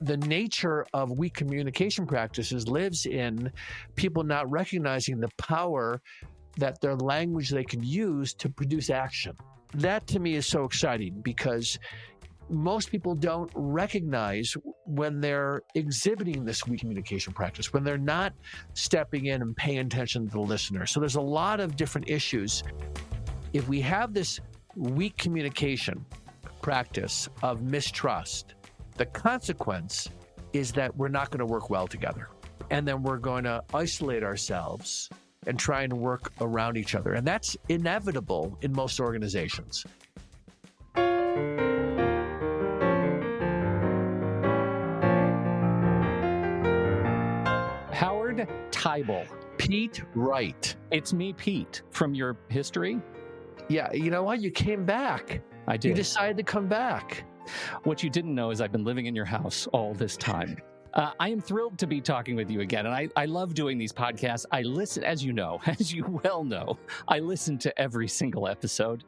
The nature of weak communication practices lives in people not recognizing the power that their language they can use to produce action. That to me is so exciting because most people don't recognize when they're exhibiting this weak communication practice, when they're not stepping in and paying attention to the listener. So there's a lot of different issues. If we have this weak communication practice of mistrust, the consequence is that we're not going to work well together. And then we're going to isolate ourselves and try and work around each other. And that's inevitable in most organizations. Howard Teibel. Pete Wright. It's me, Pete, from your history. Yeah, you know what? You came back. I did. You decided to come back. What you didn't know is I've been living in your house all this time. I am thrilled to be talking with you again, and I love doing these podcasts. I listen, as you know, as you well know, I listen to every single episode,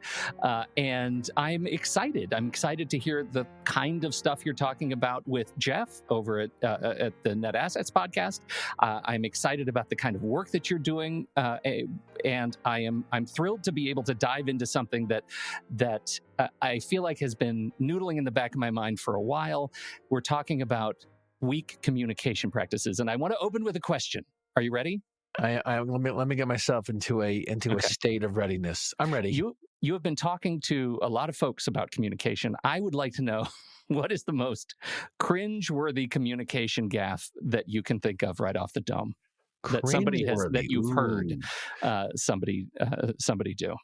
and I'm excited. I'm excited to hear the kind of stuff you're talking about with Jeff over at the Net Assets podcast. I'm excited about the kind of work that you're doing, and I'm thrilled to be able to dive into something that I feel like has been noodling in the back of my mind for a while. We're talking about weak communication practices, and I want to open with a question. Are you ready? Let me get myself into a state of readiness. I'm ready. You have been talking to a lot of folks about communication. I would like to know what is the most cringe-worthy communication gaffe that you can think of right off the dome that you've heard somebody do.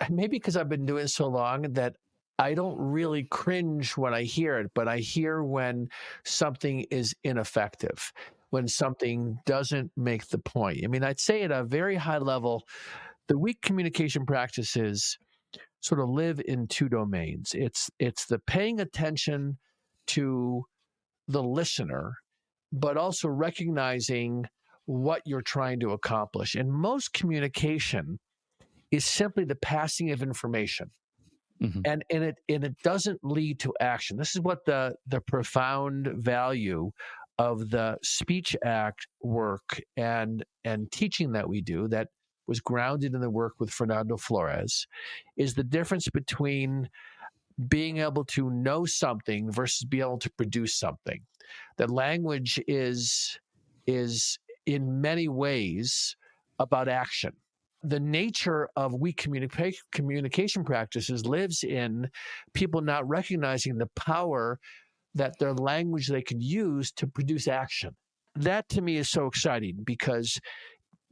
Maybe because I've been doing it so long that I don't really cringe when I hear it, but I hear when something is ineffective, when something doesn't make the point. I mean, I'd say at a very high level, the weak communication practices sort of live in two domains. It's the paying attention to the listener, but also recognizing what you're trying to accomplish. And most communication is simply the passing of information. Mm-hmm. And it doesn't lead to action. This is what the profound value of the speech act work and teaching that we do, that was grounded in the work with Fernando Flores, is the difference between being able to know something versus being able to produce something. That language is in many ways about action. The nature of weak communication practices lives in people not recognizing the power that their language they can use to produce action. That to me is so exciting because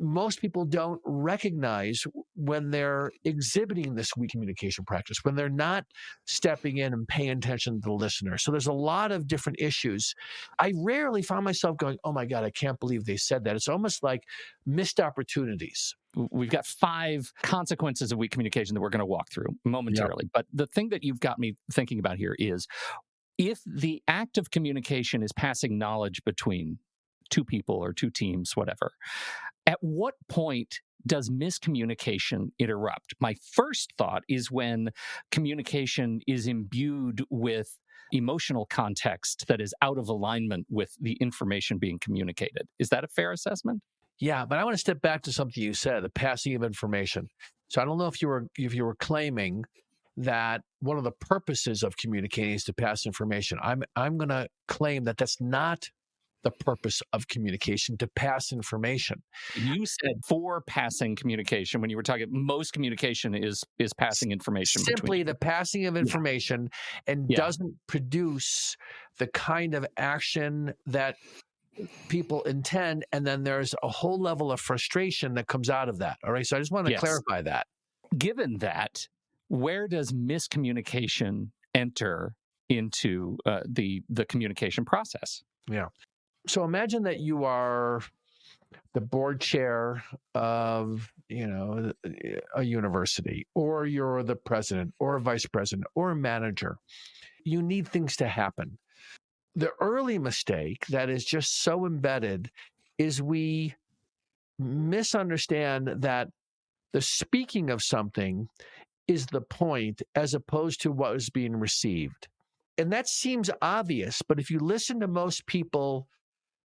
most people don't recognize when they're exhibiting this weak communication practice, when they're not stepping in and paying attention to the listener. So there's a lot of different issues. I rarely find myself going, oh my God, I can't believe they said that. It's almost like missed opportunities. We've got 5 consequences of weak communication that we're going to walk through momentarily. Yep. But the thing that you've got me thinking about here is if the act of communication is passing knowledge between two people or two teams, whatever, at what point does miscommunication interrupt? My first thought is when communication is imbued with emotional context that is out of alignment with the information being communicated. Is that a fair assessment? Yeah, but I want to step back to something you said, the passing of information. So I don't know if you were claiming that one of the purposes of communicating is to pass information. I'm going to claim that that's not the purpose of communication, to pass information. You said for passing communication when you were talking, most communication is passing information. Simply the passing of information and doesn't produce the kind of action that people intend, and then there's a whole level of frustration that comes out of that. All right, so I just want to clarify that. Given that, where does miscommunication enter into the communication process? Yeah. So imagine that you are the board chair of, a university, or you're the president or a vice president or a manager. You need things to happen. The early mistake that is just so embedded is we misunderstand that the speaking of something is the point as opposed to what is being received. and that seems obvious, but if you listen to most people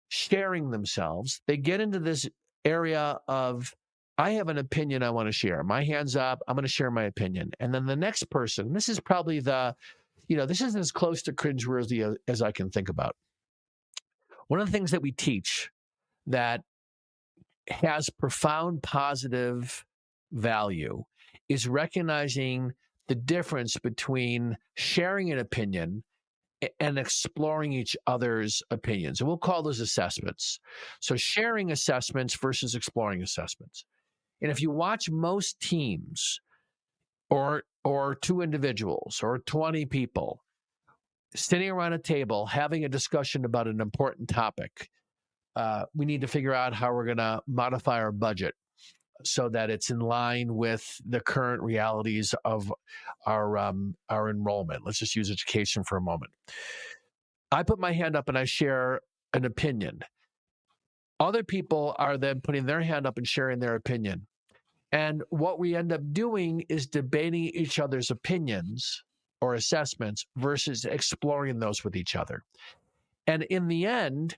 sharing themselves, they get into this area of, I have an opinion I want to share. My hand's up. I'm going to share my opinion. And then the next person, this is probably this is as close to cringeworthy as I can think about. One of the things that we teach that has profound positive value is recognizing the difference between sharing an opinion and exploring each other's opinions. And we'll call those assessments. So sharing assessments versus exploring assessments. And if you watch most teams or two individuals or 20 people sitting around a table having a discussion about an important topic, we need to figure out how we're going to modify our budget so that it's in line with the current realities of our enrollment. Let's just use education for a moment. I put my hand up and I share an opinion. Other people are then putting their hand up and sharing their opinion. And what we end up doing is debating each other's opinions or assessments versus exploring those with each other. And in the end,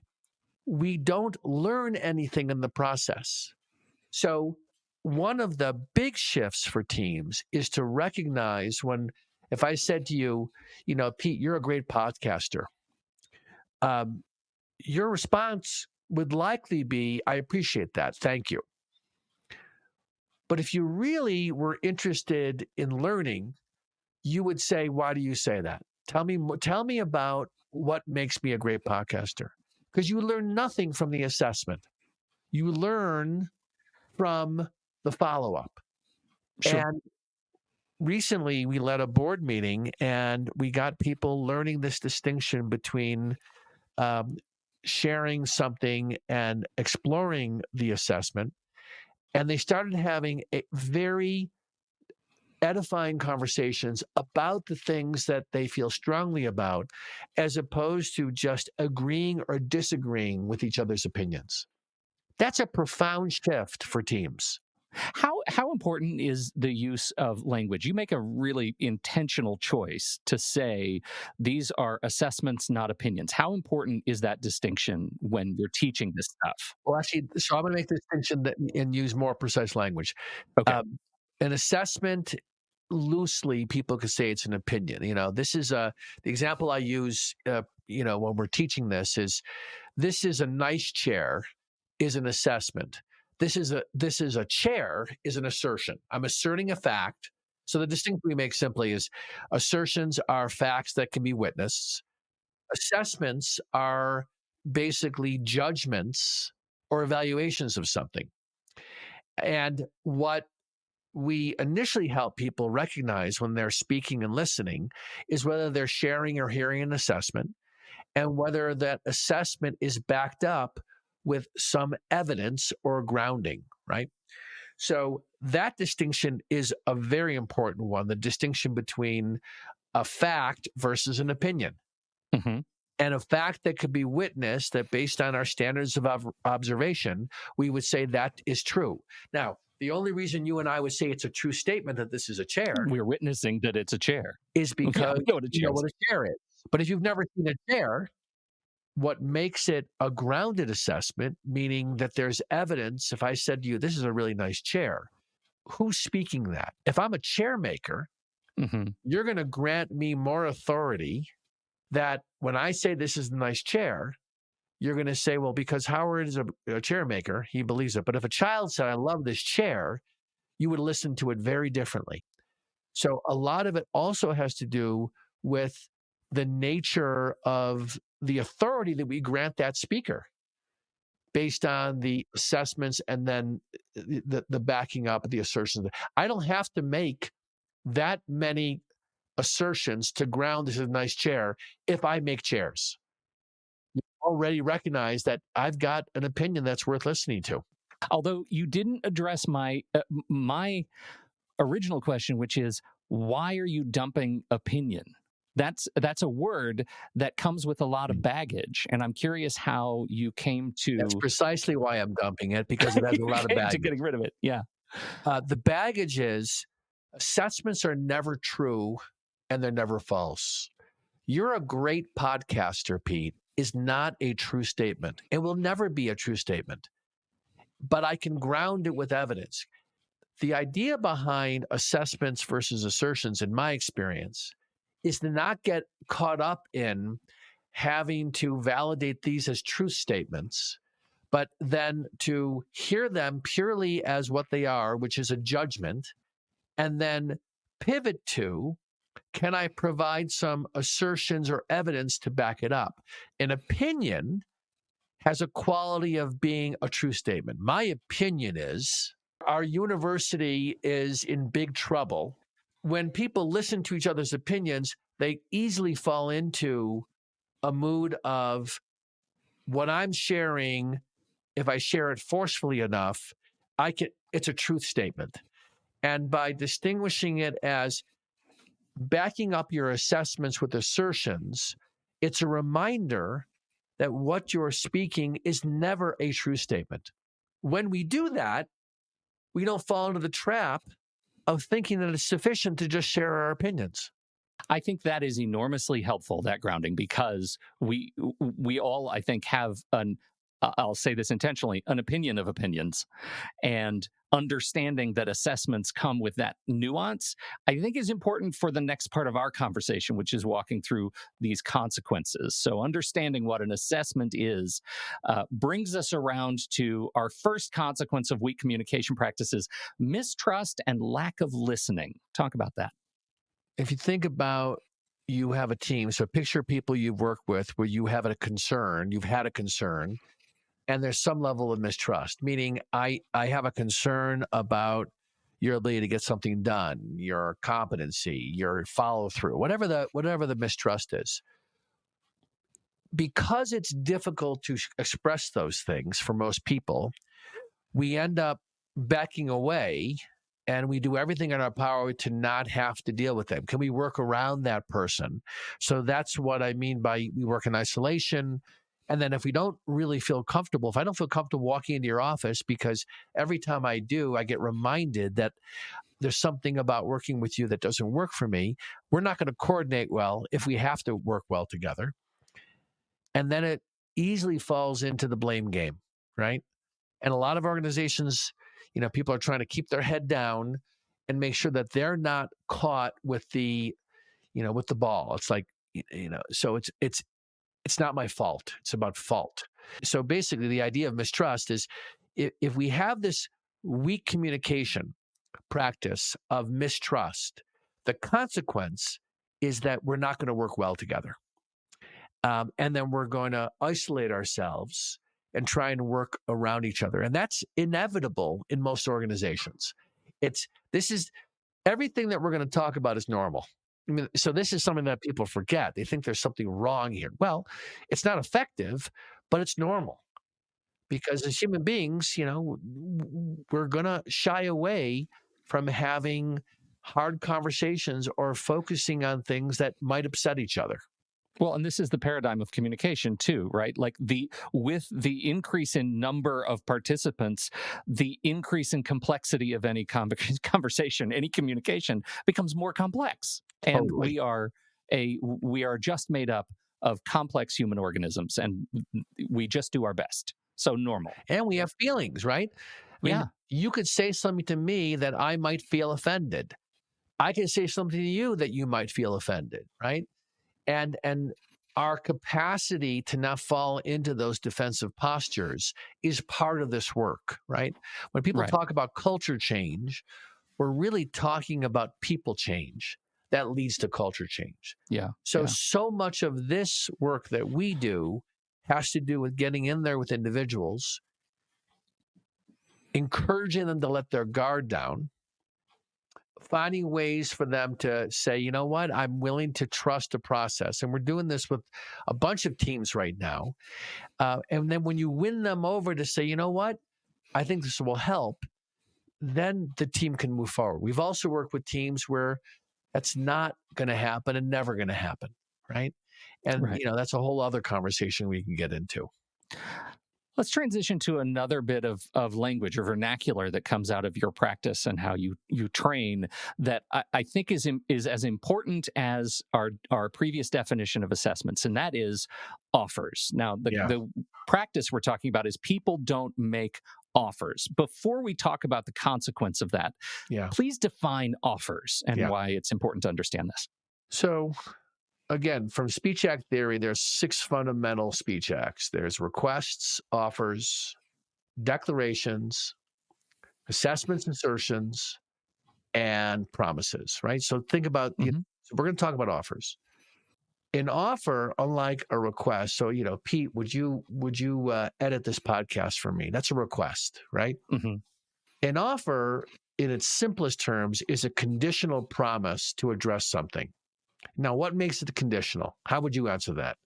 we don't learn anything in the process. So one of the big shifts for teams is to recognize if I said to you, Pete, you're a great podcaster, your response would likely be, I appreciate that. Thank you. But if you really were interested in learning, you would say, why do you say that? Tell me about what makes me a great podcaster. Because you learn nothing from the assessment. You learn from the follow-up. Sure. And recently we led a board meeting and we got people learning this distinction between sharing something and exploring the assessment. And they started having a very edifying conversations about the things that they feel strongly about, as opposed to just agreeing or disagreeing with each other's opinions. That's a profound shift for teams. How important is the use of language? You make a really intentional choice to say these are assessments, not opinions. How important is that distinction when you're teaching this stuff? Well, actually, so I'm going to make the distinction and use more precise language. Okay. An assessment, loosely, people could say it's an opinion. This is the example I use. When we're teaching this is a nice chair is an assessment. This is a chair is an assertion. I'm asserting a fact. So the distinction we make simply is assertions are facts that can be witnessed. Assessments are basically judgments or evaluations of something. And what we initially help people recognize when they're speaking and listening is whether they're sharing or hearing an assessment and whether that assessment is backed up with some evidence or grounding, right? So that distinction is a very important one, the distinction between a fact versus an opinion. Mm-hmm. And a fact that could be witnessed, that based on our standards of observation, we would say that is true. Now, the only reason you and I would say it's a true statement that this is a chair We're witnessing that it's a chair. is because we know what a you chair know what a chair is. But if you've never seen a chair, what makes it a grounded assessment, meaning that there's evidence, if I said to you, this is a really nice chair, who's speaking that? If I'm a chair maker, Mm-hmm. you're going to grant me more authority that when I say this is a nice chair, you're going to say, well, because Howard is a chair maker, he believes it. But if a child said, I love this chair, you would listen to it very differently. So a lot of it also has to do with the nature of the authority that we grant that speaker based on the assessments and then the backing up of the assertions. I don't have to make that many assertions to ground this is a nice chair if I make chairs. You already recognize that I've got an opinion that's worth listening to. Although you didn't address my original question, which is, why are you dumping opinion? That's a word that comes with a lot of baggage, and I'm curious how you came to. That's precisely why I'm dumping it, because it has a lot of baggage. To getting rid of it, yeah. The baggage is assessments are never true and they're never false. You're a great podcaster, Pete, is not a true statement. It will never be a true statement, but I can ground it with evidence. The idea behind assessments versus assertions, in my experience, is to not get caught up in having to validate these as truth statements, but then to hear them purely as what they are, which is a judgment, and then pivot to, can I provide some assertions or evidence to back it up? An opinion has a quality of being a true statement. My opinion is our university is in big trouble. When people listen to each other's opinions, they easily fall into a mood of what I'm sharing. If I share it forcefully enough, it's a truth statement. And by distinguishing it as backing up your assessments with assertions, it's a reminder that what you're speaking is never a true statement. When we do that, we don't fall into the trap of thinking that it's sufficient to just share our opinions. I think that is enormously helpful, that grounding, because we all, I think, have I'll say this intentionally, an opinion of opinions. And understanding that assessments come with that nuance, I think is important for the next part of our conversation, which is walking through these consequences. So understanding what an assessment is brings us around to our first consequence of weak communication practices: mistrust and lack of listening. Talk about that. If you think about, you have a team, so picture people you've worked with where you've had a concern, and there's some level of mistrust, meaning I have a concern about your ability to get something done, your competency, your follow through, whatever the mistrust is. Because it's difficult to express those things for most people, we end up backing away, and we do everything in our power to not have to deal with them. Can we work around that person? So that's what I mean by we work in isolation. And then if we don't really feel comfortable, if I don't feel comfortable walking into your office, because every time I do, I get reminded that there's something about working with you that doesn't work for me, we're not going to coordinate well if we have to work well together. And then it easily falls into the blame game, right? And a lot of organizations, people are trying to keep their head down and make sure that they're not caught with the ball. It's like, so it's not my fault. It's about fault. So basically the idea of mistrust is if we have this weak communication practice of mistrust, the consequence is that we're not going to work well together. And then we're going to isolate ourselves and try and work around each other. And that's inevitable in most organizations. This is everything that we're going to talk about is normal. I mean, so this is something that people forget. They think there's something wrong here. Well, it's not effective, but it's normal. Because as human beings, we're going to shy away from having hard conversations or focusing on things that might upset each other. Well, and this is the paradigm of communication too, right? Like with the increase in number of participants, the increase in complexity of any conversation, any communication becomes more complex. And Totally. we are just made up of complex human organisms, and we just do our best. So normal. And we have feelings, right? I mean, you could say something to me that I might feel offended. I can say something to you that you might feel offended, right? And our capacity to not fall into those defensive postures is part of this work, right? When people talk about culture change, we're really talking about people change that leads to culture change. So much of this work that we do has to do with getting in there with individuals, encouraging them to let their guard down, finding ways for them to say, you know what, I'm willing to trust the process. And we're doing this with a bunch of teams right now. And then when you win them over to say, you know what, I think this will help, then the team can move forward. We've also worked with teams where that's not going to happen and never going to happen, right? And, that's a whole other conversation we can get into. Let's transition to another bit of language or vernacular that comes out of your practice and how you train that I think is as important as our previous definition of assessments, and that is offers. Now, Yeah. the practice we're talking about is people don't make offers. Before we talk about the consequence of that, Yeah. please define offers and Yeah. why it's important to understand this. So again, from speech act theory, there's 6 fundamental speech acts. There's requests, offers, declarations, assessments, assertions, and promises, right? So think about, Mhm. so we're going to talk about offers. An offer, unlike a request. So, Pete, would you edit this podcast for me? That's a request, right? Mhm. An offer, in its simplest terms, is a conditional promise to address something. Now, what makes it conditional? How would you answer that?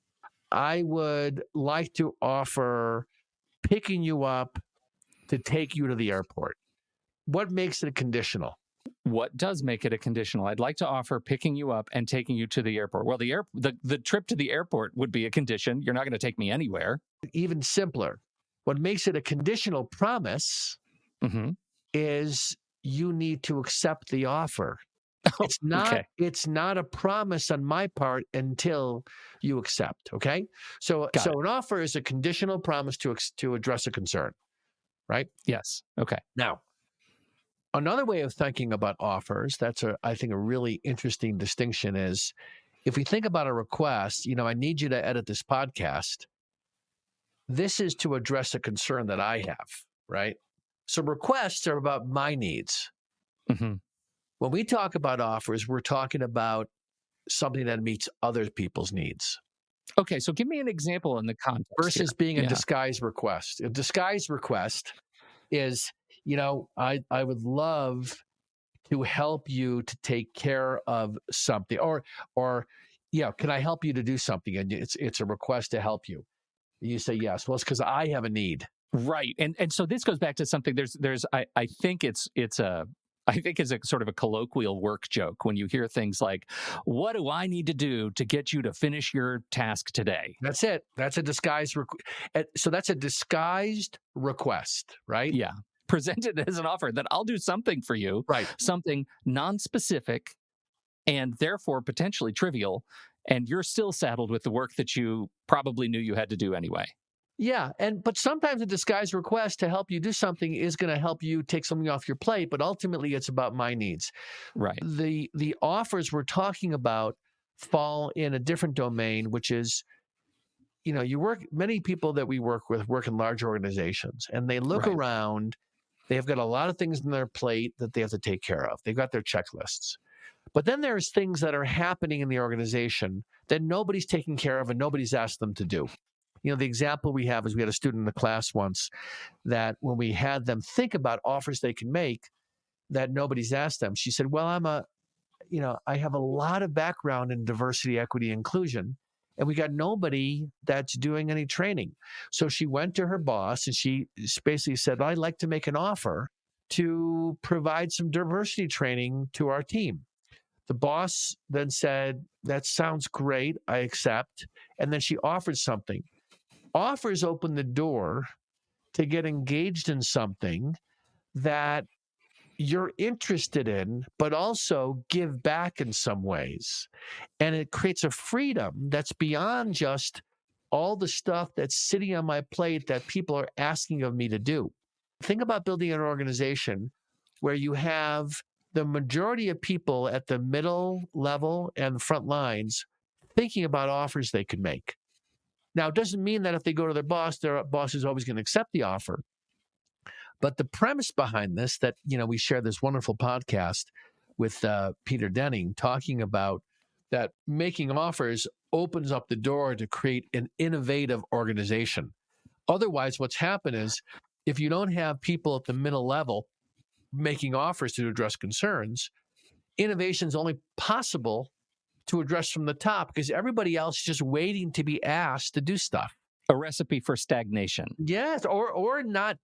I would like to offer picking you up to take you to the airport. What makes it conditional? What does make it a conditional? I'd like to offer picking you up and taking you to the airport. Well, the trip to the airport would be a condition. You're not going to take me anywhere. Even simpler. What makes it a conditional promise Hmm. is you need to accept the offer. Oh, It's not okay. it's not a promise on my part until you accept, okay? So Got it. an offer is a conditional promise to address a concern, right? Yes. Okay. Now, another way of thinking about offers, that's I think a really interesting distinction is if we think about a request, I need you to edit this podcast. This is to address a concern that I have, right? So requests are about my needs. Hmm. When we talk about offers, we're talking about something that meets other people's needs Okay. So give me an example in the context here. versus being a Yeah. disguised request. A disguised request is, I would love to help you to take care of something, or yeah, can I help you to do something? And it's a request to help you. And you say yes. Well, it's because I have a need. Right. And so this goes back to something. I think it's a. I think it's a sort of a colloquial work joke when you hear things like, "What do I need to do to get you to finish your task today?" That's it. That's a disguised. So that's a disguised request, right? Yeah. Presented as an offer that I'll do something for you, Right. something non-specific and therefore potentially trivial, and you're still saddled with the work that you probably knew you had to do anyway. Yeah, but sometimes a disguised request to help you do something is going to help you take something off your plate, but ultimately it's about my needs. Right. The offers we're talking about fall in a different domain, which is, many people that we work with work in large organizations, and they look Right. around, they have got a lot of things on their plate that they have to take care of. They've got their checklists. But then there's things that are happening in the organization that nobody's taking care of and nobody's asked them to do. The example we have is we had a student in the class once that when we had them think about offers they can make that nobody's asked them, she said, well, I have a lot of background in diversity, equity, inclusion, and we got nobody that's doing any training. So she went to her boss and she basically said, I'd like to make an offer to provide some diversity training to our team. The boss then said, that sounds great, I accept. And then she offered something. Offers open the door to get engaged in something that you're interested in, but also give back in some ways. And it creates a freedom that's beyond just all the stuff that's sitting on my plate that people are asking of me to do. Think about building an organization where you have the majority of people at the middle level and front lines thinking about offers they could make. Now, it doesn't mean that if they go to their boss is always going to accept the offer. But the premise behind this, that, we share this wonderful podcast with Peter Denning talking about that making offers opens up the door to create an innovative organization. Otherwise, what's happened is if you don't have people at the middle level making offers to address concerns, innovation is only possible to address from the top because everybody else is just waiting to be asked to do stuff. A recipe for stagnation. Yes, or not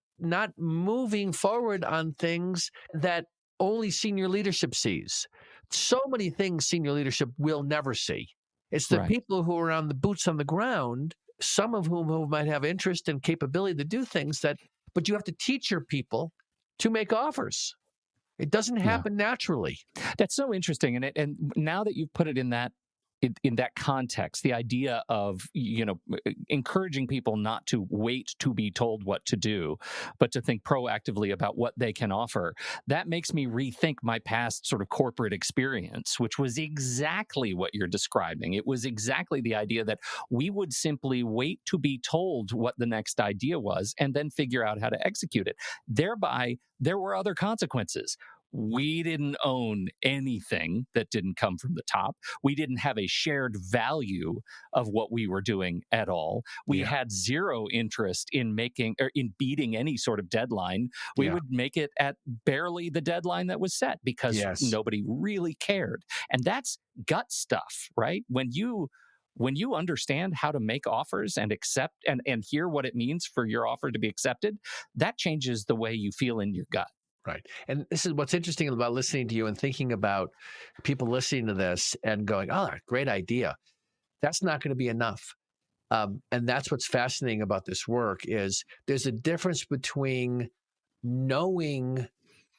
moving forward on things that only senior leadership sees. So many things senior leadership will never see. It's the Right. people who are on the boots on the ground some of whom might have interest and capability to do things but you have to teach your people to make offers. It doesn't Yeah. happen naturally. That's so interesting, and now that you've put it in that context, the idea of encouraging people not to wait to be told what to do, but to think proactively about what they can offer. That makes me rethink my past sort of corporate experience, which was exactly what you're describing. It was exactly the idea that we would simply wait to be told what the next idea was and then figure out how to execute it. Thereby, there were other consequences. We didn't own anything that didn't come from the top. We didn't have a shared value of what we were doing at all. We Yeah. had zero interest in making or in beating any sort of deadline. We Yeah. would make it at barely the deadline that was set because Yes. nobody really cared. And that's gut stuff, right? When you understand how to make offers and accept and hear what it means for your offer to be accepted, that changes the way you feel in your gut. Right. And this is what's interesting about listening to you and thinking about people listening to this and going, oh, great idea. That's not going to be enough. And that's what's fascinating about this work is there's a difference between knowing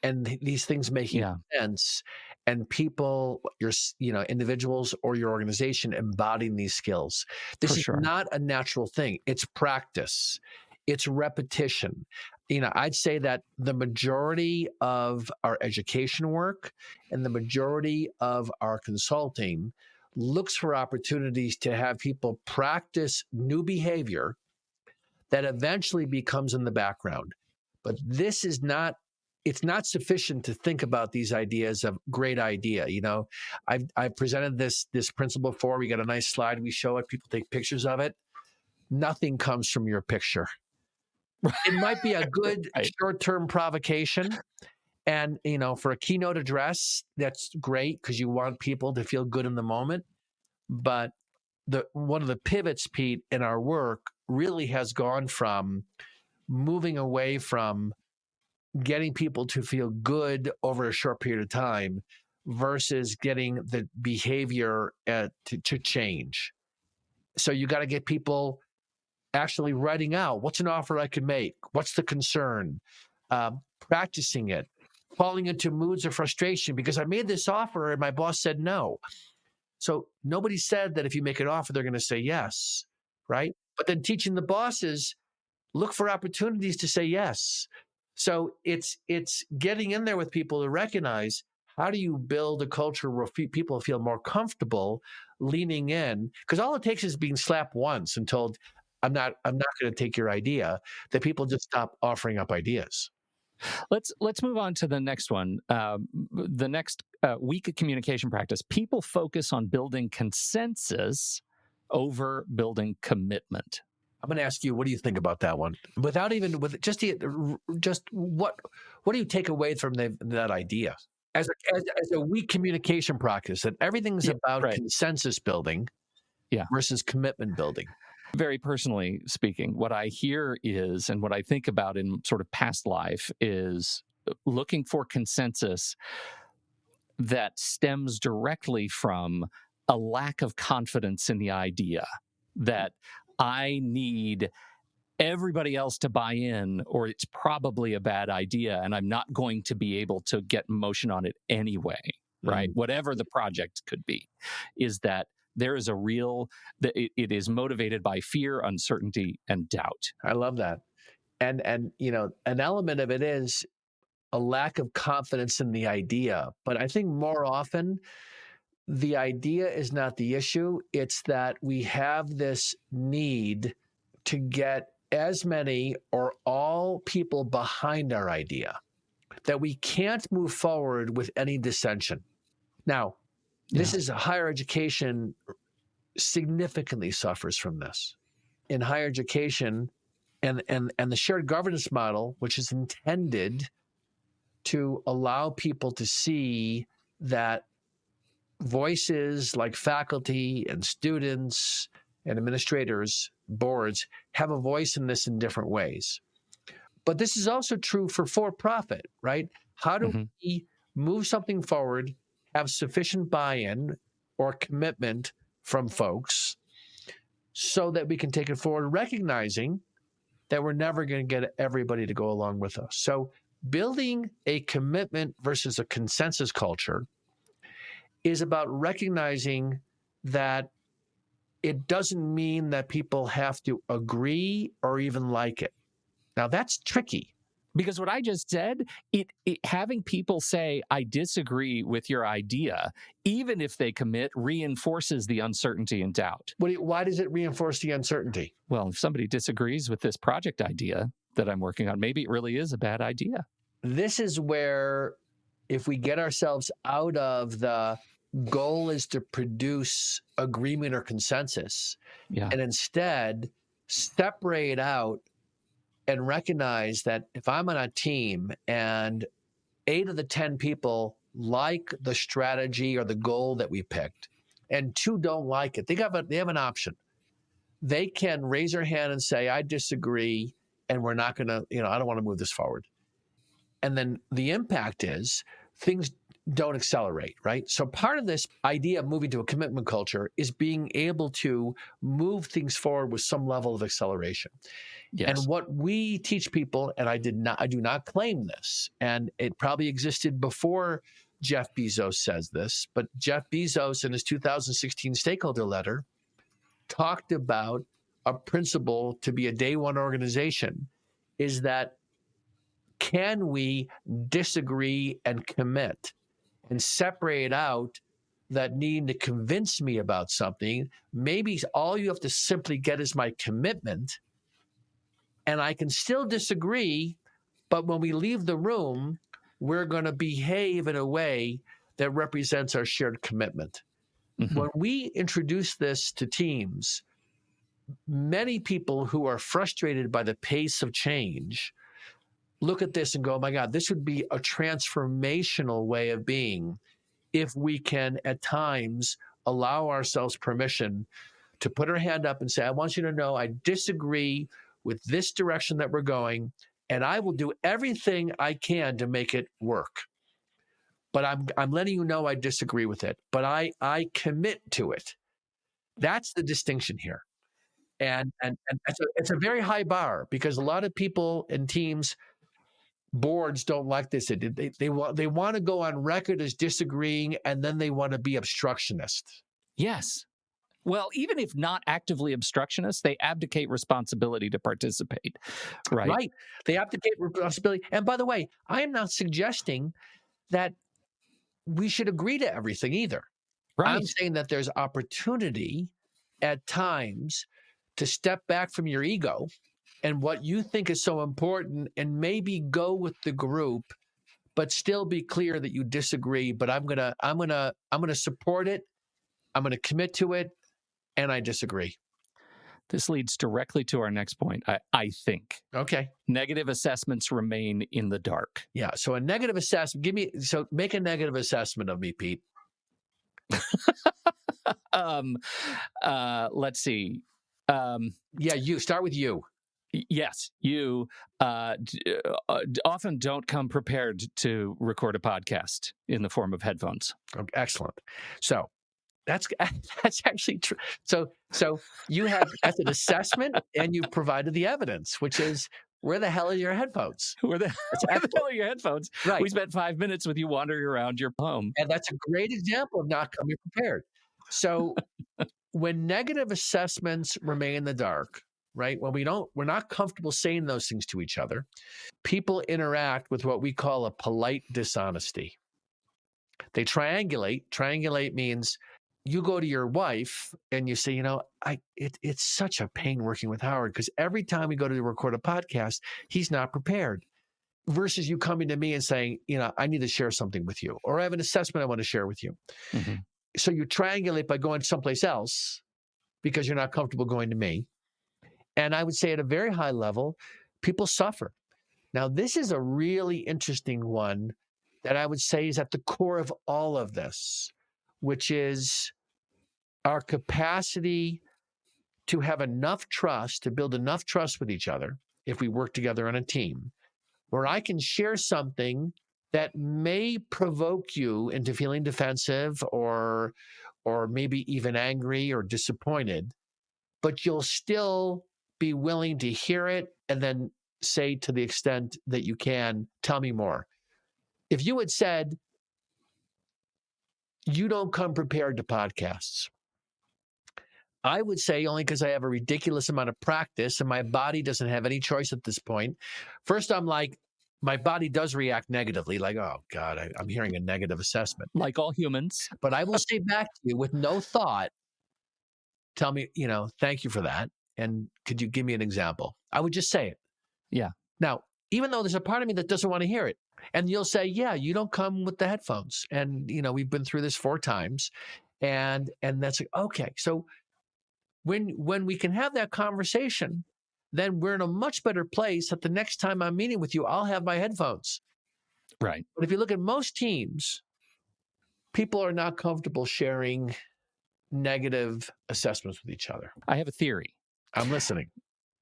and these things making Yeah, sense and people, individuals or your organization embodying these skills. for This is sure. not a natural thing. It's practice. It's repetition. I'd say that the majority of our education work and the majority of our consulting looks for opportunities to have people practice new behavior that eventually becomes in the background. But this is not, it's not sufficient to think about these ideas of great idea. I've presented this principle before. We got a nice slide. We show it. People take pictures of it. Nothing comes from your picture. It might be a good Right. short-term provocation. And, for a keynote address, that's great because you want people to feel good in the moment. But one of the pivots, Pete, in our work really has gone from moving away from getting people to feel good over a short period of time versus getting the behavior to change. So you got to get people actually writing out what's an offer I could make, what's the concern, practicing it, falling into moods of frustration because I made this offer and my boss said no. So nobody said that if you make an offer, they're going to say yes, right? But then teaching the bosses look for opportunities to say yes. So it's getting in there with people to recognize how do you build a culture where people feel more comfortable leaning in? Because all it takes is being slapped once and told, I'm not going to take your idea, that people just stop offering up ideas. Let's move on to the next one. The next weak communication practice. People focus on building consensus over building commitment. I'm going to ask you, what do you think about that one? Without even with just what do you take away from that idea as a weak communication practice that everything's Yeah, about right. consensus building Yeah. versus commitment building? Very personally speaking, what I hear is, and what I think about in sort of past life is looking for consensus that stems directly from a lack of confidence in the idea that I need everybody else to buy in, or it's probably a bad idea, and I'm not going to be able to get motion on it anyway, right? Mm. Whatever the project could be, is that there is a real, that it is motivated by fear, uncertainty, and doubt. I love that. And an element of it is a lack of confidence in the idea. But I think more often the idea is not the issue. It's that we have this need to get as many or all people behind our idea that we can't move forward with any dissension. Now, this Yeah. is higher education significantly suffers from this. In higher education and the shared governance model, which is intended to allow people to see that voices like faculty and students and administrators, boards, have a voice in this in different ways. But this is also true for profit, right? How do Mhm. we move something forward, have sufficient buy-in or commitment from folks so that we can take it forward, recognizing that we're never going to get everybody to go along with us. So building a commitment versus a consensus culture is about recognizing that it doesn't mean that people have to agree or even like it. Now, that's tricky. Because what I just said, having people say, I disagree with your idea, even if they commit, reinforces the uncertainty and doubt. Why does it reinforce the uncertainty? Well, if somebody disagrees with this project idea that I'm working on, maybe it really is a bad idea. This is where, if we get ourselves out of the goal is to produce agreement or consensus, and instead separate out and recognize that if I'm on a team and 8 of the 10 people like the strategy or the goal that we picked, and 2 don't like it, they have an option. They can raise their hand and say, I disagree, and we're not going to, I don't want to move this forward. And then the impact is things don't accelerate, right? So part of this idea of moving to a commitment culture is being able to move things forward with some level of acceleration. Yes. And what we teach people, and I do not claim this, and it probably existed before Jeff Bezos says this, but Jeff Bezos in his 2016 stakeholder letter talked about a principle to be a day one organization is that can we disagree and commit and separate out that need to convince me about something? Maybe all you have to simply get is my commitment, and I can still disagree, but when we leave the room, we're going to behave in a way that represents our shared commitment. Mm-hmm. When we introduce this to teams, many people who are frustrated by the pace of change look at this and go, oh my God, this would be a transformational way of being if we can at times allow ourselves permission to put our hand up and say, I want you to know I disagree with this direction that we're going, and I will do everything I can to make it work. But I'm letting you know I disagree with it, but I commit to it. That's the distinction here. And it's a very high bar because a lot of people and teams, boards don't like this. They want to go on record as disagreeing, and then they want to be obstructionist. Yes. Well, even if not actively obstructionist, they abdicate responsibility to participate, right? Right. They abdicate responsibility. And by the way, I am not suggesting that we should agree to everything either. Right. I'm saying that there's opportunity at times to step back from your ego and what you think is so important and maybe go with the group, but still be clear that you disagree. But I'm gonna support it. I'm gonna commit to it, and I disagree. This leads directly to our next point, I think. Okay. Negative assessments remain in the dark. Yeah. So a negative assessment, make a negative assessment of me, Pete. Let's see. You start with you. Yes, you often don't come prepared to record a podcast in the form of headphones. Okay, excellent. So that's actually true. So you have that's an assessment, and you provided the evidence, which is where the hell are your headphones? Where the hell are your headphones? Right. We spent 5 minutes with you wandering around your home, and that's a great example of not coming prepared. So when negative assessments remain in the dark, right? When we're not comfortable saying those things to each other, people interact with what we call a polite dishonesty. They triangulate. Triangulate means you go to your wife and you say, it's such a pain working with Howard because every time we go to record a podcast, he's not prepared. Versus you coming to me and saying, I need to share something with you, or I have an assessment I want to share with you. Mm-hmm. So you triangulate by going someplace else because you're not comfortable going to me. And I would say at a very high level, people suffer. Now, this is a really interesting one that I would say is at the core of all of this, which is our capacity to have enough trust, to build enough trust with each other if we work together on a team, where I can share something that may provoke you into feeling defensive or maybe even angry or disappointed. but you'll still be willing to hear it and then say, to the extent that you can, tell me more. If you had said, you don't come prepared to podcasts, I would say, only because I have a ridiculous amount of practice and my body doesn't have any choice at this point. First, I'm like, my body does react negatively, like, oh God, I'm hearing a negative assessment. Like all humans. But I will say back to you with no thought, tell me, thank you for that. And could you give me an example? I would just say it. Yeah. Now, even though there's a part of me that doesn't want to hear it, and you'll say, yeah, you don't come with the headphones. And, we've been through this 4 times. And that's like, okay. So when we can have that conversation, then we're in a much better place that the next time I'm meeting with you, I'll have my headphones. Right. But if you look at most teams, people are not comfortable sharing negative assessments with each other. I have a theory. I'm listening.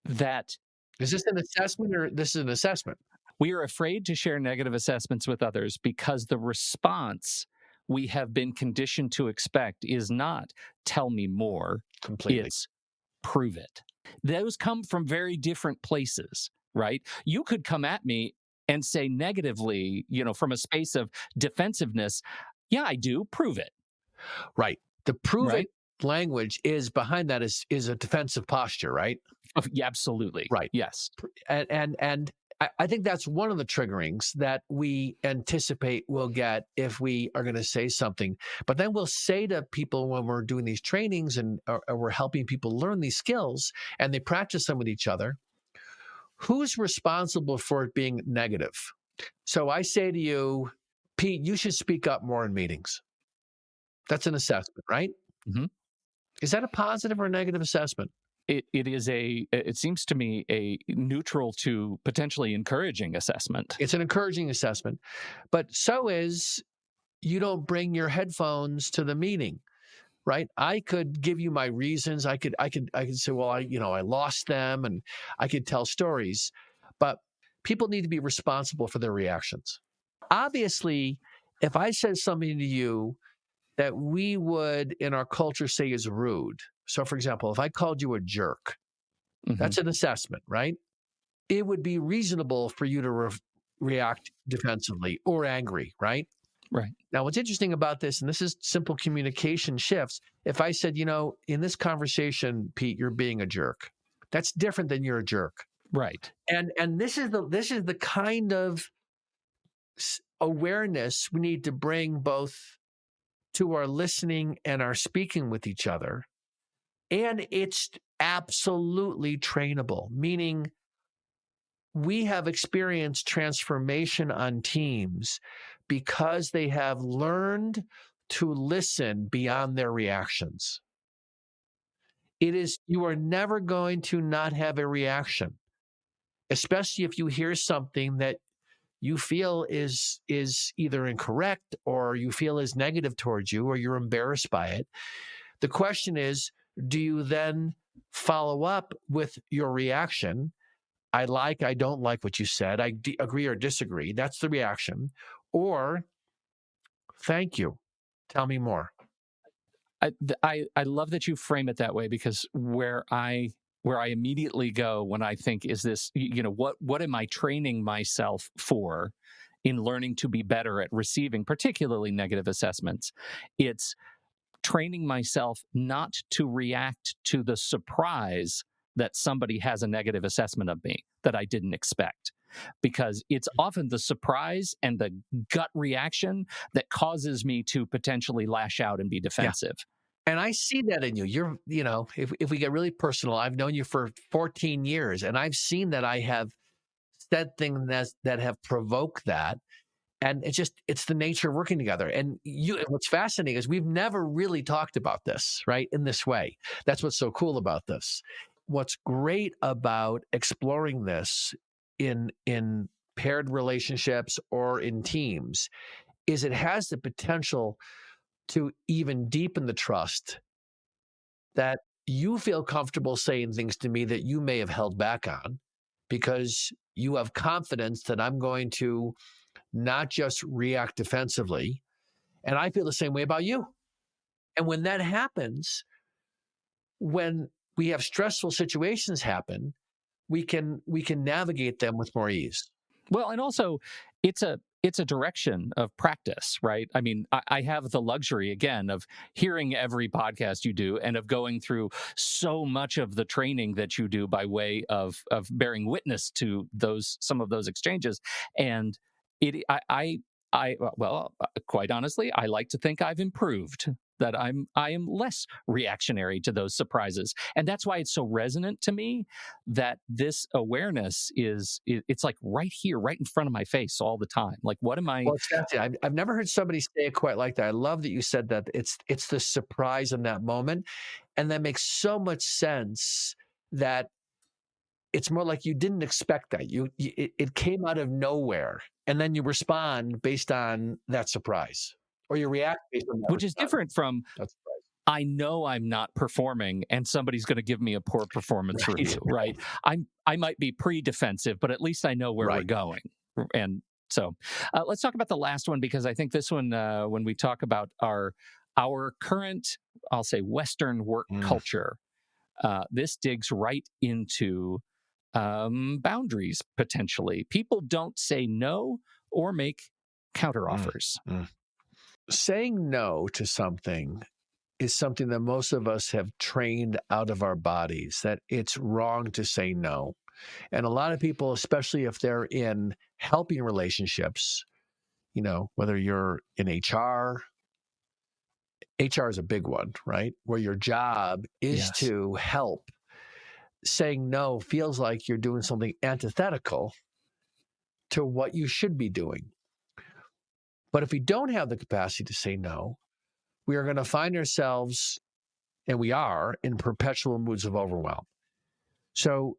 That is this an assessment or this is an assessment? We are afraid to share negative assessments with others because the response we have been conditioned to expect is not tell me more. Completely. It's prove it. Those come from very different places, right? You could come at me and say negatively, from a space of defensiveness, yeah, I do, prove it. Right. The prove it language is behind that is a defensive posture, right? Yeah, absolutely. Right. Yes. And I think that's one of the triggerings that we anticipate we'll get if we are going to say something. But then we'll say to people when we're doing these trainings and or we're helping people learn these skills and they practice them with each other, who's responsible for it being negative? So I say to you, Pete, you should speak up more in meetings. That's an assessment, right? Mm-hmm. Is that a positive or a negative assessment? It seems to me a neutral to potentially encouraging assessment. It's an encouraging assessment, but so is you don't bring your headphones to the meeting, right? I could give you my reasons. I could say, well, I lost them, and I could tell stories, but people need to be responsible for their reactions. Obviously, if I said something to you that we would in our culture say is rude. So, for example, if I called you a jerk, that's an assessment, right? It would be reasonable for you to react defensively or angry, right? Right. Now, what's interesting about this, and this is simple communication shifts, if I said, in this conversation, Pete, you're being a jerk, that's different than you're a jerk. Right. And this is the kind of awareness we need to bring both to our listening and our speaking with each other. And it's absolutely trainable, meaning we have experienced transformation on teams because they have learned to listen beyond their reactions. You are never going to not have a reaction, especially if you hear something that you feel is either incorrect or you feel is negative towards you or you're embarrassed by it. The question is, do you then follow up with your reaction? I don't like what you said. I agree or disagree. That's the reaction. Or, thank you. Tell me more. I love that you frame it that way, because where I immediately go when I think, is this, what am I training myself for in learning to be better at receiving particularly negative assessments? It's training myself not to react to the surprise that somebody has a negative assessment of me that I didn't expect. Because it's often the surprise and the gut reaction that causes me to potentially lash out and be defensive. Yeah. And I see that in you. If we get really personal, I've known you for 14 years, and I've seen that I have said things that have provoked that. And it's the nature of working together. And what's fascinating is we've never really talked about this, right, in this way. That's what's so cool about this. What's great about exploring this in paired relationships or in teams is it has the potential to even deepen the trust that you feel comfortable saying things to me that you may have held back on, because you have confidence that I'm going to not just react defensively. And I feel the same way about you. And when that happens, when we have stressful situations happen, we can navigate them with more ease. Well, and also it's a direction of practice, right? I mean, I have the luxury again of hearing every podcast you do and of going through so much of the training that you do by way of bearing witness to those some of those exchanges. And it well, quite honestly, I like to think I've improved. That I am less reactionary to those surprises, and that's why it's so resonant to me. That this awareness it's like right here, right in front of my face all the time. Like, what am I? Well, it's fascinating. I've never heard somebody say it quite like that. I love that you said that. It's the surprise in that moment, and that makes so much sense. That it's more like you didn't expect that. It came out of nowhere, and then you respond based on that surprise, or you react based on that Which is response. different from That's I know I'm not performing and somebody's going to give me a poor performance right. review, right? I might be pre-defensive, but at least I know where we're Right. going. And so let's talk about the last one, because I think this one, when we talk about our current, I'll say, Western work culture, this digs right into boundaries potentially. People don't say no or make counteroffers. Saying no to something is something that most of us have trained out of our bodies, that it's wrong to say no. And a lot of people, especially if they're in helping relationships, whether you're in HR is a big one, right? Where your job is Yes. to help. Saying no feels like you're doing something antithetical to what you should be doing. But if we don't have the capacity to say no, we are going to find ourselves, and we are, in perpetual moods of overwhelm. So,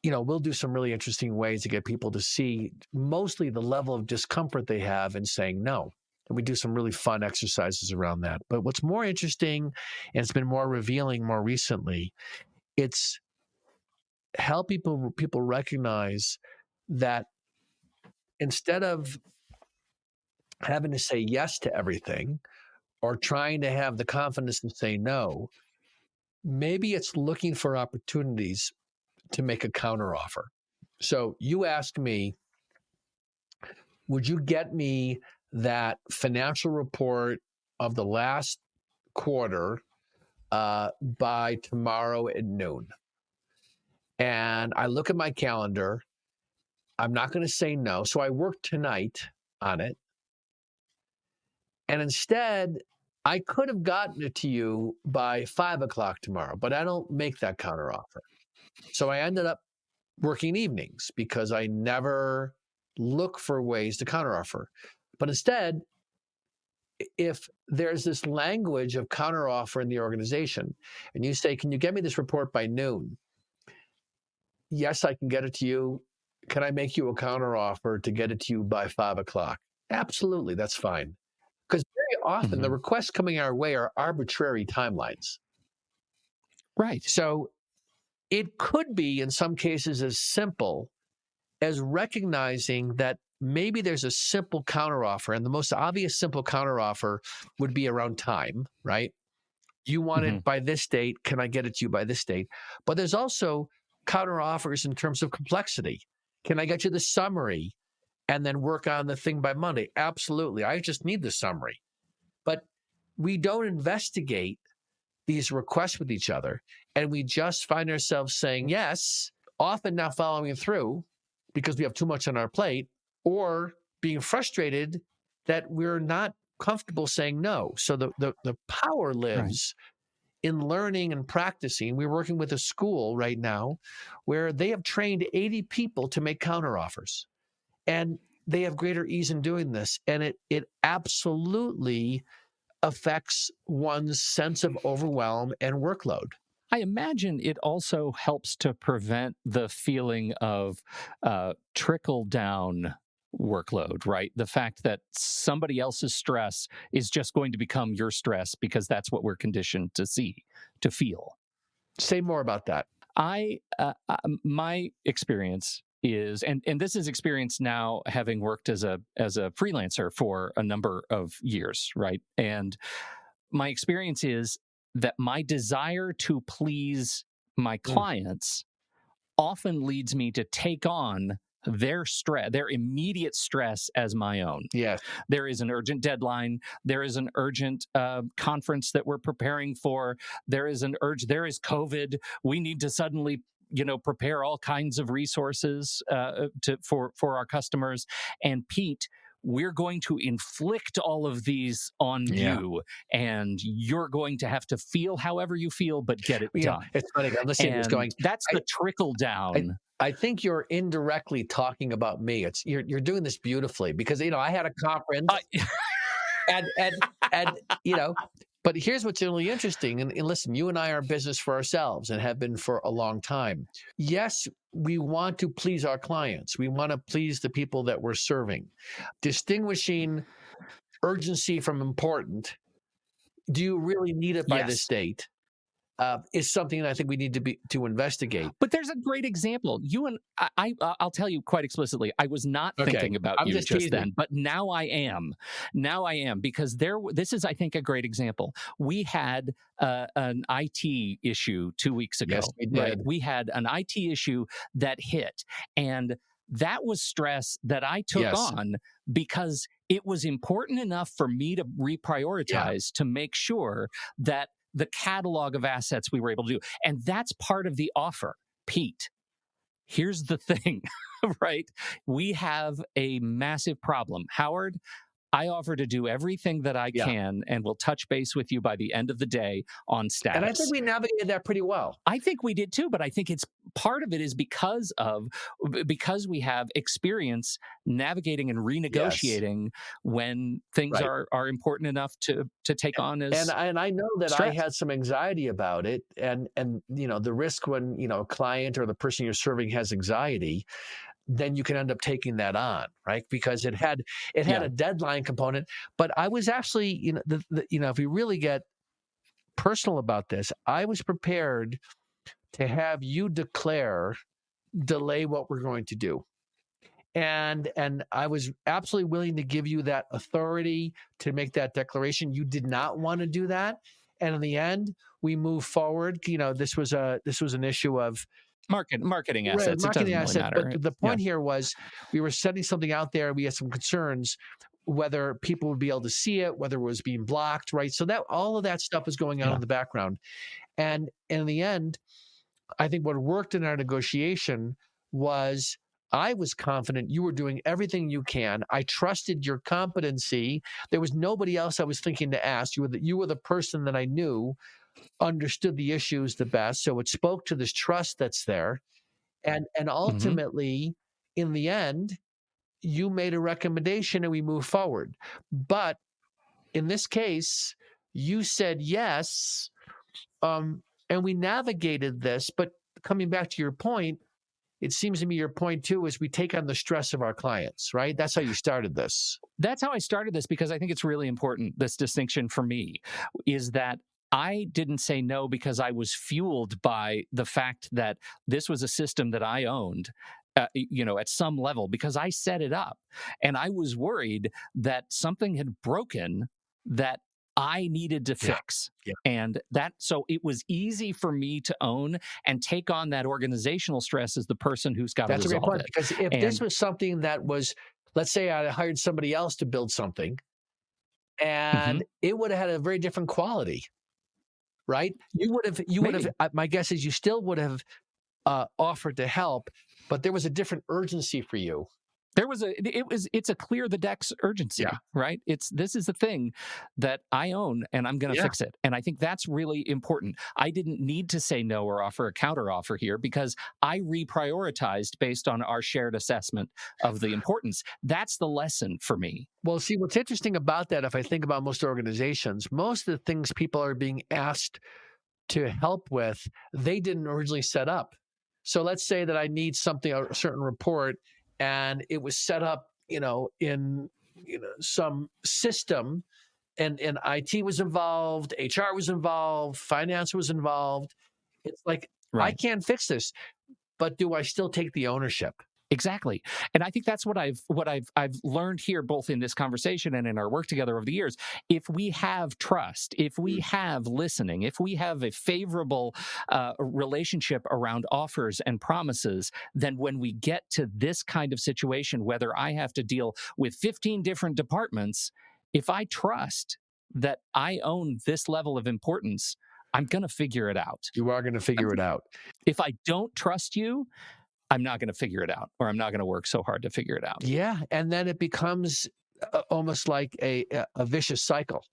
we'll do some really interesting ways to get people to see mostly the level of discomfort they have in saying no. And we do some really fun exercises around that. But what's more interesting, and it's been more revealing more recently, it's how people recognize that instead of having to say yes to everything or trying to have the confidence to say no, maybe it's looking for opportunities to make a counteroffer. So you ask me, would you get me that financial report of the last quarter by tomorrow at noon? And I look at my calendar. I'm not going to say no. So I work tonight on it. And instead, I could have gotten it to you by 5 o'clock tomorrow, but I don't make that counteroffer. So I ended up working evenings because I never look for ways to counteroffer. But instead, if there's this language of counteroffer in the organization, and you say, can you get me this report by noon? Yes, I can get it to you. Can I make you a counteroffer to get it to you by 5 o'clock? Absolutely, that's fine. Because very often the requests coming our way are arbitrary timelines. Right. So it could be, in some cases, as simple as recognizing that maybe there's a simple counteroffer, and the most obvious simple counteroffer would be around time, right? You want it by this date. Can I get it to you by this date? But there's also counteroffers in terms of complexity. Can I get you the summary and then work on the thing by Monday? Absolutely. I just need the summary. But we don't investigate these requests with each other, and we just find ourselves saying yes, often not following through because we have too much on our plate, or being frustrated that we're not comfortable saying no. So the power lives in learning and practicing. We're working with a school right now where they have trained 80 people to make counteroffers, and they have greater ease in doing this. And it absolutely affects one's sense of overwhelm and workload. I imagine it also helps to prevent the feeling of trickle down workload, right? The fact that somebody else's stress is just going to become your stress because that's what we're conditioned to see, to feel. Say more about that. My experience is, and this is experience now having worked as a freelancer for a number of years, right? And my experience is that my desire to please my clients often leads me to take on their stress, their immediate stress as my own. Yes. There is an urgent deadline. There is an urgent conference that we're preparing for. There is COVID. We need to suddenly, prepare all kinds of resources for our customers. And Pete, we're going to inflict all of these on you, and you're going to have to feel however you feel, but get it done. It's funny. I'm listening to this going. That's the trickle down. I think you're indirectly talking about me. You're doing this beautifully because I had a conference, and But here's what's really interesting. And listen, you and I are in business for ourselves and have been for a long time. Yes, we want to please our clients. We want to please the people that we're serving. Distinguishing urgency from important. Do you really need it by this date? Is something that I think we need to investigate. But there's a great example. You and I'll tell you quite explicitly, I was not thinking about you just then, but now I am. Now I am, because this is, I think, a great example. We had an IT issue 2 weeks ago. Yes, we did. Right? We had an IT issue that hit, and that was stress that I took on because it was important enough for me to reprioritize to make sure that the catalog of assets we were able to do. And that's part of the offer. Pete, here's the thing, right? We have a massive problem. Howard, I offer to do everything that I can, and we'll touch base with you by the end of the day on status. And I think we navigated that pretty well. I think we did too, but I think it's part of it is because we have experience navigating and renegotiating when things are important enough to take on as and I know that stress. I had some anxiety about it, and the risk when a client or the person you're serving has anxiety, then you can end up taking that on, right? Because it had a deadline component. But I was actually, if we really get personal about this, I was prepared to have you delay what we're going to do. And I was absolutely willing to give you that authority to make that declaration. You did not want to do that. And in the end, we moved forward. This was an issue of marketing assets. Marketing assets. Really matter. But the point here was we were setting something out there. We had some concerns whether people would be able to see it, whether it was being blocked, right? So that all of that stuff was going on in the background. And in the end, I think what worked in our negotiation was I was confident you were doing everything you can. I trusted your competency. There was nobody else I was thinking to ask. You were the person that I knew understood the issues the best. So it spoke to this trust that's there. And ultimately, in the end, you made a recommendation and we moved forward. But in this case, you said yes, and we navigated this. But coming back to your point, it seems to me your point too is we take on the stress of our clients, right? That's how you started this. That's how I started this, because I think it's really important. This distinction for me is that I didn't say no because I was fueled by the fact that this was a system that I owned, at some level, because I set it up. And I was worried that something had broken that I needed to fix. And so it was easy for me to own and take on that organizational stress as the person who's got to resolve it. That's a great point, because if this was something that was, let's say I hired somebody else to build something, and it would have had a very different quality. Right? You would have, my guess is you still would have offered to help, but there was a different urgency for you. It's a clear the decks urgency, right? This is the thing that I own and I'm going to fix it. And I think that's really important. I didn't need to say no or offer a counter offer here because I reprioritized based on our shared assessment of the importance. That's the lesson for me. Well, see, what's interesting about that, if I think about most organizations, most of the things people are being asked to help with, they didn't originally set up. So let's say that I need something, a certain report, and it was set up, in some system, and IT was involved, HR was involved, finance was involved. It's like, I can't fix this, but do I still take the ownership? Exactly. And I think that's what I've learned here, both in this conversation and in our work together over the years. If we have trust, if we have listening, if we have a favorable relationship around offers and promises, then when we get to this kind of situation, whether I have to deal with 15 different departments, if I trust that I own this level of importance, I'm going to figure it out. You are going to figure it out. If I don't trust you, I'm not going to figure it out, or I'm not going to work so hard to figure it out. Yeah, and then it becomes almost like a vicious cycle,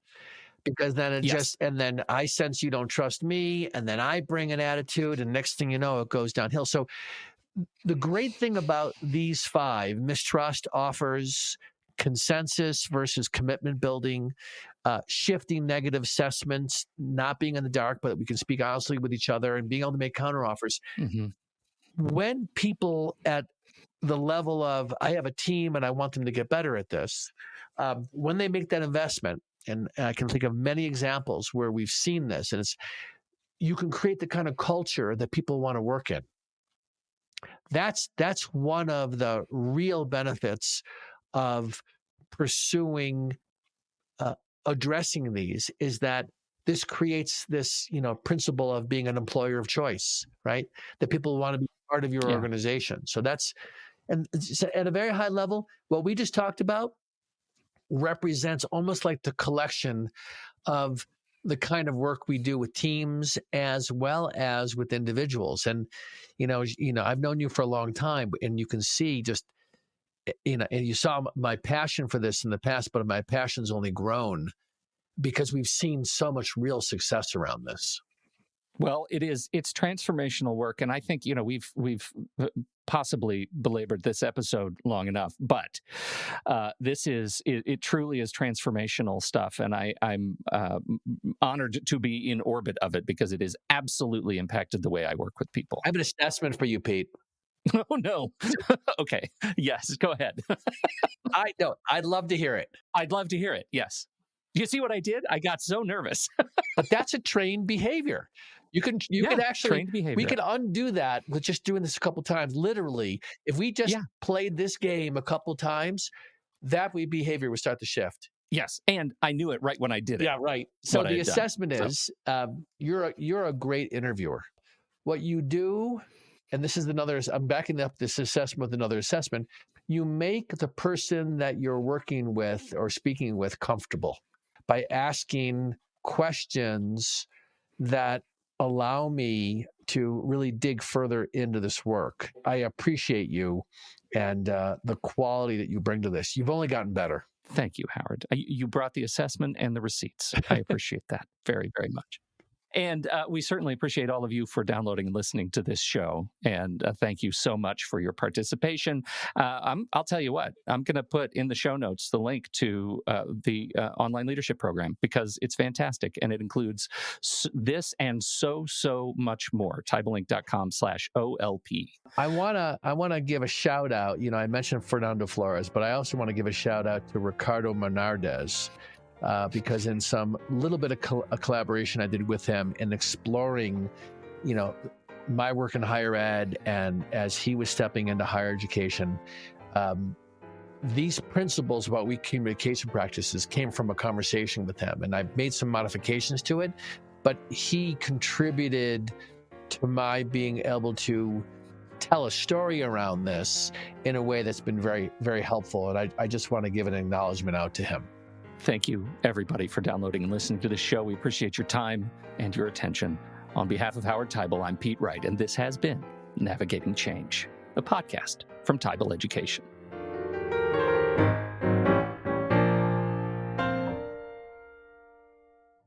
because then it Yes. just, and then I sense you don't trust me, and then I bring an attitude, and next thing you know, it goes downhill. So the great thing about these 5: mistrust, offers, consensus versus commitment building, shifting negative assessments, not being in the dark, but we can speak honestly with each other, and being able to make counteroffers. Mm-hmm. When people at the level of, I have a team and I want them to get better at this, when they make that investment, and I can think of many examples where we've seen this, and you can create the kind of culture that people want to work in. That's one of the real benefits of pursuing, addressing these, is that this creates this, principle of being an employer of choice, right? That people want to be part of your organization. So and at a very high level, what we just talked about represents almost like the collection of the kind of work we do with teams as well as with individuals. And, I've known you for a long time, and you can see just, and you saw my passion for this in the past, but my passion's only grown because we've seen so much real success around this. Well, it's transformational work, and I think we've possibly belabored this episode long enough, but it truly is transformational stuff, and I'm honored to be in orbit of it, because it has absolutely impacted the way I work with people. I have an assessment for you, Pete. Oh no. Okay. Yes, go ahead. I know. I'd love to hear it. I'd love to hear it. Yes. You see what I did? I got so nervous. But that's a trained behavior. You can actually, trained behavior. We can undo that with just doing this a couple times. Literally, if we just played this game a couple times, that behavior would start to shift. Yes, and I knew it right when I did it. Yeah, right. So the assessment is, you're a great interviewer. What you do, and this is I'm backing up this assessment with another assessment. You make the person that you're working with or speaking with comfortable by asking questions that allow me to really dig further into this work. I appreciate you and the quality that you bring to this. You've only gotten better. Thank you, Howard. You brought the assessment and the receipts. I appreciate that very, very much. And we certainly appreciate all of you for downloading and listening to this show. And thank you so much for your participation. I'll tell you what, I'm going to put in the show notes the link to the online leadership program, because it's fantastic. And it includes this and so much more. Teibelink.com/OLP. I want to give a shout out. I mentioned Fernando Flores, but I also want to give a shout out to Ricardo Menardez. Because in some little bit of a collaboration I did with him in exploring, my work in higher ed, and as he was stepping into higher education, these principles about weak communication practices came from a conversation with him, and I made some modifications to it, but he contributed to my being able to tell a story around this in a way that's been very, very helpful, and I just want to give an acknowledgement out to him. Thank you, everybody, for downloading and listening to this show. We appreciate your time and your attention. On behalf of Howard Teibel, I'm Pete Wright, and this has been Navigating Change, a podcast from Teibel Education.